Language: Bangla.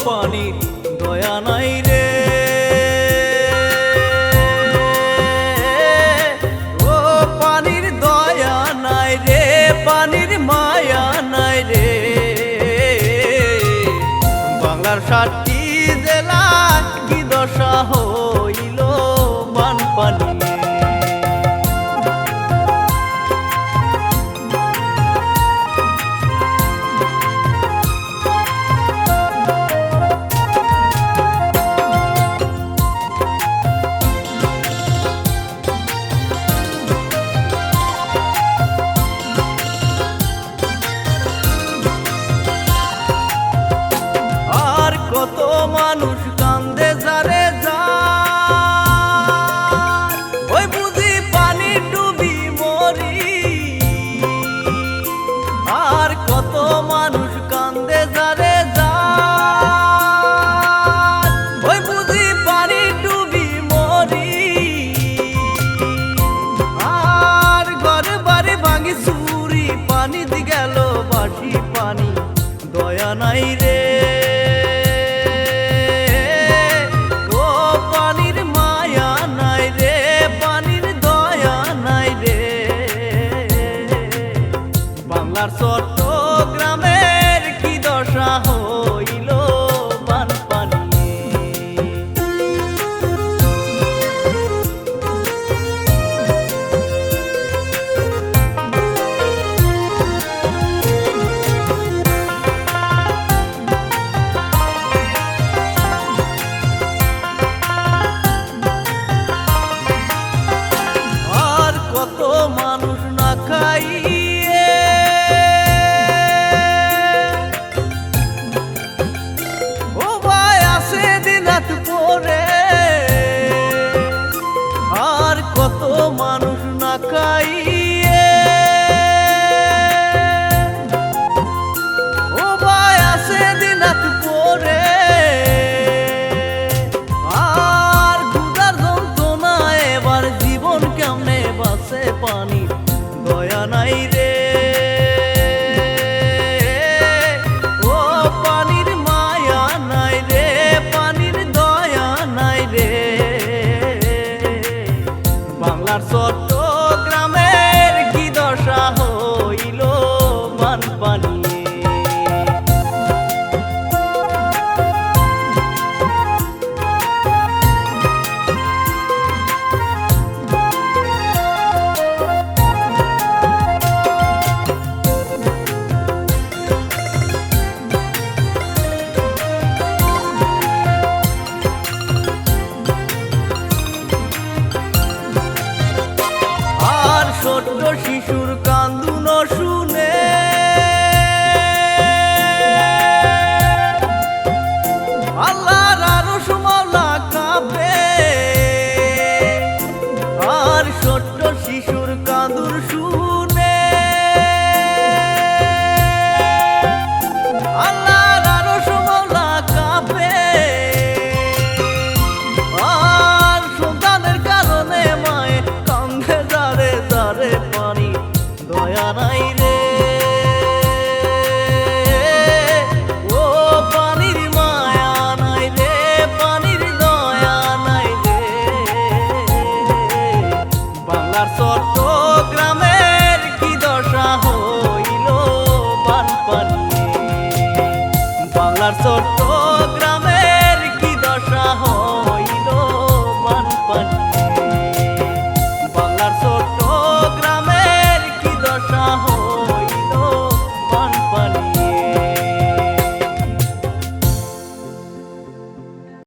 পানির দয়া নাই রে, ও পানির দয়া নাই রে, পানির মায়া নাই রে। বাংলার 7টি জেলায় কি দশা হইল বানপানি। কত মানুষ কান্দে যারে যায়, ওই বুঝি পানি ডুবি মরি। আর কত মানুষ কান্দে যারে যায়, ওই বুঝি পানি ডুবি মরি। আর ঘর বাড়ি ভাঙি চুরি, পানি দি গেল বাসি পানি, দয়া নাই রে। চট্টগ্রামের কি দশা হইল বানপানি। আর কত মানুষ না খাই, আর কত মানুষ না খাইয়ে ও ভাই আছে দিনাত পরে। আর ক্ষুধার যন্ত্রণা এবার জীবন কেমনে বাঁচে পানি, দয়া নাই রে। ও পানির মায়া নাই রে, পানির দয়া নাই রে। বাংলার চট্টগ্রামের কি দশা হইল বানপানি। ছোট্ট শিশুর কান্দুন শুনে আল্লাহর আরশ মাওলা কাঁপে। আর ছোট্ট শিশুর কান্দুন শুনে আল্লাহর আরশ মাওলা কাঁপে। আর সন্তানের কারণে মায়ে কান্দে যারে যারে পানি, দয়া নাই রে। ও পানির মায়া নাই রে, পানির দয়া নাই রে। বাংলার চট্টগ্রামের কি দশা হইল বানপানি। বাংলার চট্ট